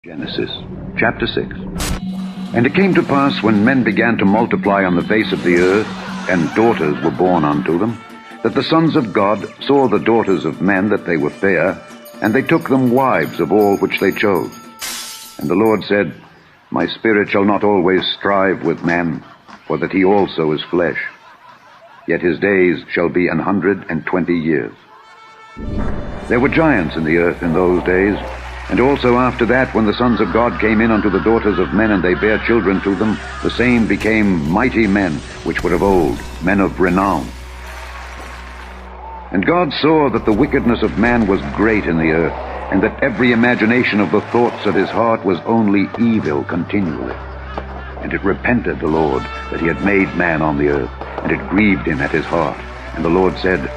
Genesis, chapter 6. And it came to pass, when men began to multiply on the face of the earth, and daughters were born unto them, that the sons of God saw the daughters of men that they were fair, and they took them wives of all which they chose. And the Lord said, My spirit shall not always strive with man, for that he also is flesh. Yet his days shall be 120 years. There were giants in the earth in those days, and also after that, when the sons of God came in unto the daughters of men, and they bare children to them, the same became mighty men, which were of old, men of renown. And God saw that the wickedness of man was great in the earth, and that every imagination of the thoughts of his heart was only evil continually. And it repented the Lord that he had made man on the earth, and it grieved him at his heart. And the Lord said,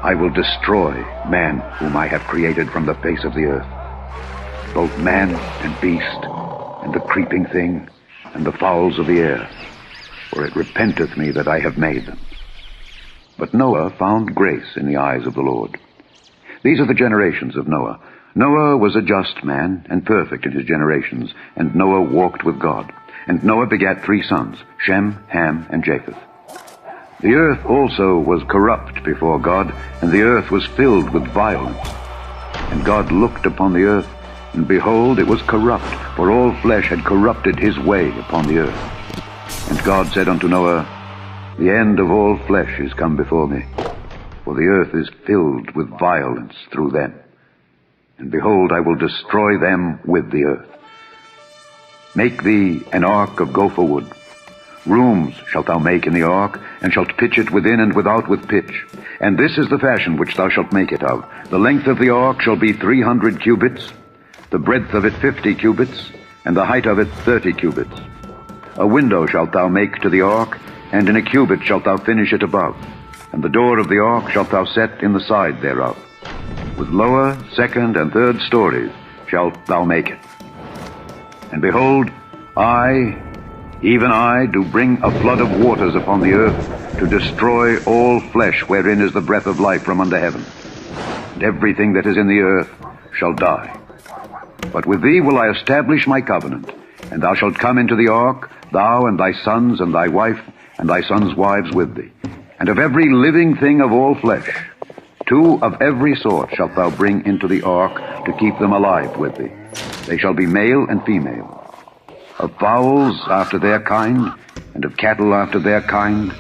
I will destroy man whom I have created from the face of the earth, both man and beast, and the creeping thing, and the fowls of the air, for it repenteth me that I have made them. But Noah found grace in the eyes of the Lord. These are the generations of Noah. Noah was a just man, and perfect in his generations, and Noah walked with God. And Noah begat 3 sons, Shem, Ham, and Japheth. The earth also was corrupt before God, and the earth was filled with violence. And God looked upon the earth, and behold, it was corrupt, for all flesh had corrupted his way upon the earth. And God said unto Noah, The end of all flesh is come before me, for the earth is filled with violence through them. And behold, I will destroy them with the earth. Make thee an ark of gopher wood. Rooms shalt thou make in the ark, and shalt pitch it within and without with pitch. And this is the fashion which thou shalt make it of. The length of the ark shall be 300 cubits, the breadth of it 50 cubits, and the height of it 30 cubits. A window shalt thou make to the ark, and in a cubit shalt thou finish it above. And the door of the ark shalt thou set in the side thereof. With lower, second, and third stories shalt thou make it. And behold, I, even I, do bring a flood of waters upon the earth, to destroy all flesh wherein is the breath of life from under heaven. And everything that is in the earth shall die. But with thee will I establish my covenant, and thou shalt come into the ark, thou and thy sons and thy wife, and thy sons' wives with thee. And of every living thing of all flesh, 2 of every sort shalt thou bring into the ark, to keep them alive with thee. They shall be male and female. Of fowls after their kind, and of cattle after their kind,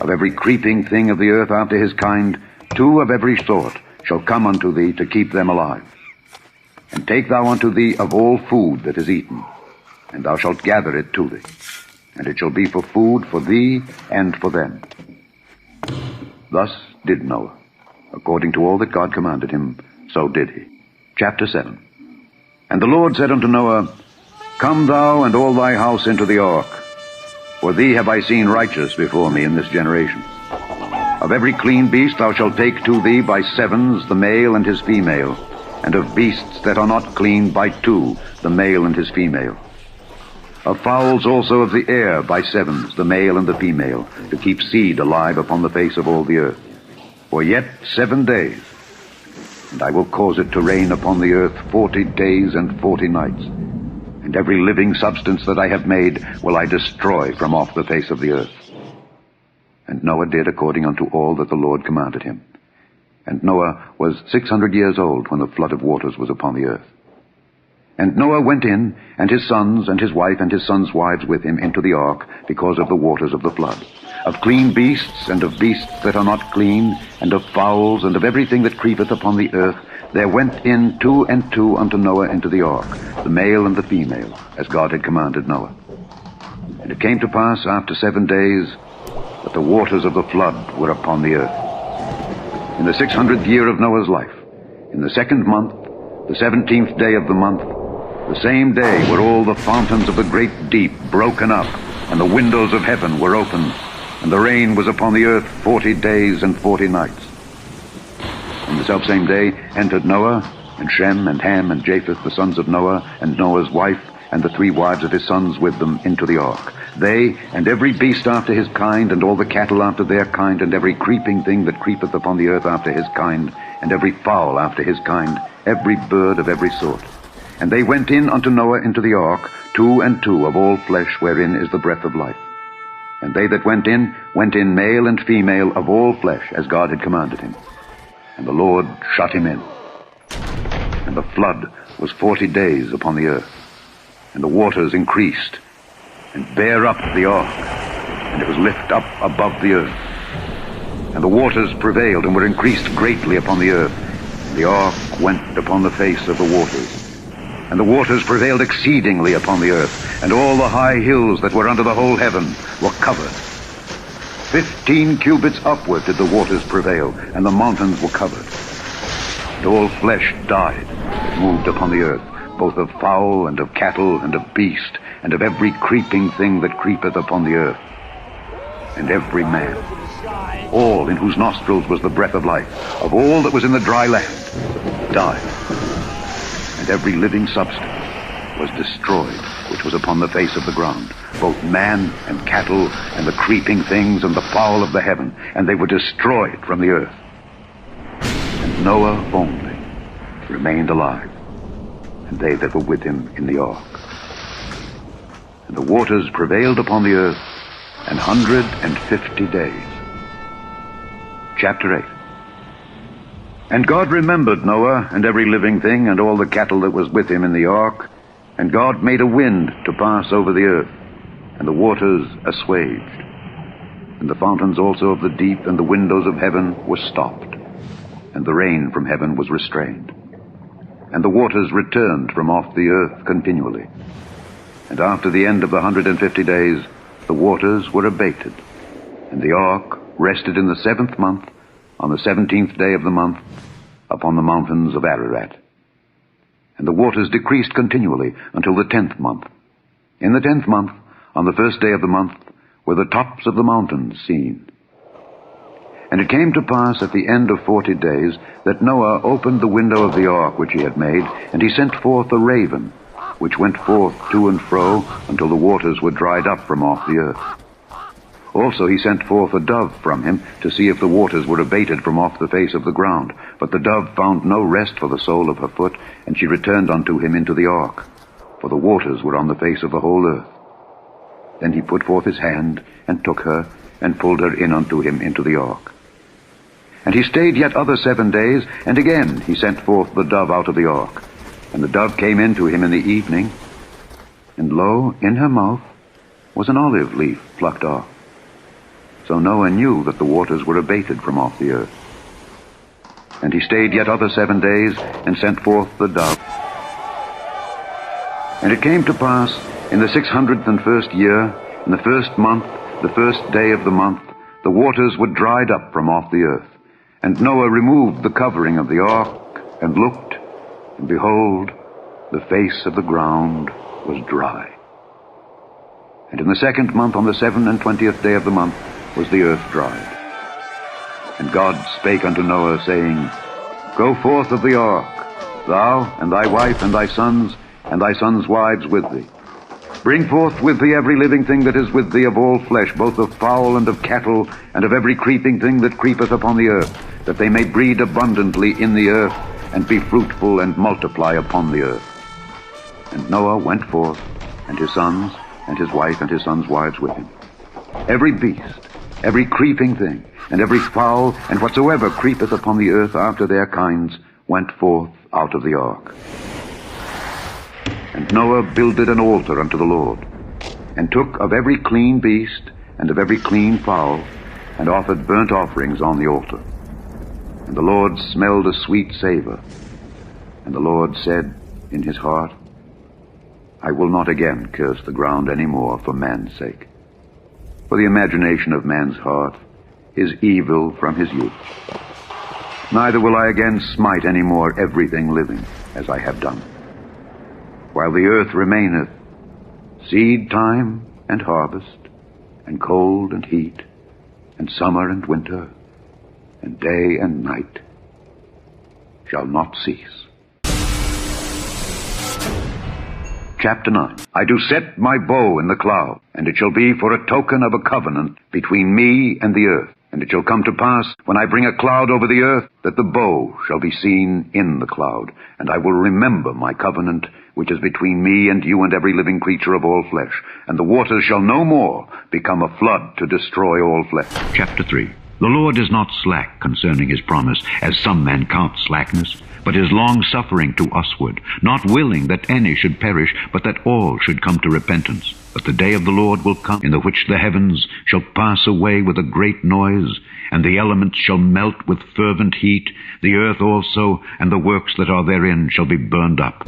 of every creeping thing of the earth after his kind, 2 of every sort shall come unto thee, to keep them alive. And take thou unto thee of all food that is eaten, and thou shalt gather it to thee, and it shall be for food for thee and for them. Thus did Noah. According to all that God commanded him, so did he. Chapter 7. And the Lord said unto Noah, Come thou and all thy house into the ark, for thee have I seen righteous before me in this generation. Of every clean beast thou shalt take to thee by 7s the male and his female, and of beasts that are not clean by 2 the male and his female. Of fowls also of the air by 7s the male and the female, to keep seed alive upon the face of all the earth. For yet 7 days, and I will cause it to rain upon the earth 40 days and 40 nights. And every living substance that I have made will I destroy from off the face of the earth. And Noah did according unto all that the Lord commanded him. And Noah was 600 years old when the flood of waters was upon the earth. And Noah went in, and his sons, and his wife, and his sons' wives with him into the ark, because of the waters of the flood. Of clean beasts, and of beasts that are not clean, and of fowls, and of everything that creepeth upon the earth, there went in 2 and 2 unto Noah into the ark, the male and the female, as God had commanded Noah. And it came to pass after 7 days, that the waters of the flood were upon the earth. In the 600th year of Noah's life, in the 2nd month, the 17th day of the month, the same day were all the fountains of the great deep broken up, and the windows of heaven were opened, and the rain was upon the earth 40 days and 40 nights. In the selfsame day entered Noah, and Shem, and Ham, and Japheth, the sons of Noah, and Noah's wife, and the 3 wives of his sons with them into the ark. They, and every beast after his kind, and all the cattle after their kind, and every creeping thing that creepeth upon the earth after his kind, and every fowl after his kind, every bird of every sort. And they went in unto Noah into the ark, 2 and 2 of all flesh wherein is the breath of life. And they that went in male and female of all flesh, as God had commanded him. And the Lord shut him in. And the flood was 40 days upon the earth. And the waters increased, and bare up the ark, and it was lift up above the earth. And the waters prevailed, and were increased greatly upon the earth. And the ark went upon the face of the waters. And the waters prevailed exceedingly upon the earth, and all the high hills that were under the whole heaven were covered. 15 cubits upward did the waters prevail, and the mountains were covered. And all flesh died that moved upon the earth, both of fowl and of cattle and of beast, and of every creeping thing that creepeth upon the earth. And every man, all in whose nostrils was the breath of life, of all that was in the dry land, died. And every living substance was destroyed, which was upon the face of the ground, both man and cattle, and the creeping things, and the fowl of the heaven, and they were destroyed from the earth. And Noah only remained alive, and they that were with him in the ark. And the waters prevailed upon the earth 150 days. Chapter 8. And God remembered Noah, and every living thing, and all the cattle that was with him in the ark. And God made a wind to pass over the earth, and the waters assuaged. And the fountains also of the deep and the windows of heaven were stopped, and the rain from heaven was restrained. And the waters returned from off the earth continually. And after the end of the 150 days, the waters were abated. And the ark rested in the 7th month, on the 17th day of the month, upon the mountains of Ararat. And the waters decreased continually until the 10th month. In the 10th month, on the 1st day of the month, were the tops of the mountains seen. And it came to pass at the end of 40 days that Noah opened the window of the ark which he had made, and he sent forth a raven, which went forth to and fro until the waters were dried up from off the earth. Also he sent forth a dove from him to see if the waters were abated from off the face of the ground. But the dove found no rest for the sole of her foot, and she returned unto him into the ark, for the waters were on the face of the whole earth. Then he put forth his hand, and took her, and pulled her in unto him into the ark. And he stayed yet other 7 days, and again he sent forth the dove out of the ark. And the dove came in to him in the evening, and lo, in her mouth was an olive leaf plucked off. So Noah knew that the waters were abated from off the earth. And he stayed yet other 7 days, and sent forth the dove. And it came to pass, in the 601st year, in the 1st month, the 1st day of the month, the waters were dried up from off the earth. And Noah removed the covering of the ark, and looked, and behold, the face of the ground was dry. And in the 2nd month, on the 27th day of the month, was the earth dried. And God spake unto Noah, saying, Go forth of the ark, thou, and thy wife, and thy sons wives with thee. Bring forth with thee every living thing that is with thee of all flesh, both of fowl and of cattle, and of every creeping thing that creepeth upon the earth, that they may breed abundantly in the earth, and be fruitful and multiply upon the earth. And Noah went forth, and his sons, and his wife, and his sons' wives with him. Every beast, every creeping thing, and every fowl, and whatsoever creepeth upon the earth after their kinds, went forth out of the ark. And Noah builded an altar unto the Lord, and took of every clean beast, and of every clean fowl, and offered burnt offerings on the altar. And the Lord smelled a sweet savor. And the Lord said in his heart, I will not again curse the ground any more for man's sake. For the imagination of man's heart is evil from his youth. Neither will I again smite any more everything living, as I have done. While the earth remaineth, seed time and harvest, and cold and heat, and summer and winter, and day and night shall not cease. Chapter 9. I do set my bow in the cloud, and it shall be for a token of a covenant between me and the earth. And it shall come to pass, when I bring a cloud over the earth, that the bow shall be seen in the cloud. And I will remember my covenant, which is between me and you and every living creature of all flesh. And the waters shall no more become a flood to destroy all flesh. Chapter 3. The Lord is not slack concerning his promise, as some men count slackness, but is long-suffering to usward, not willing that any should perish, but that all should come to repentance. But the day of the Lord will come, in the which the heavens shall pass away with a great noise, and the elements shall melt with fervent heat, the earth also, and the works that are therein shall be burned up.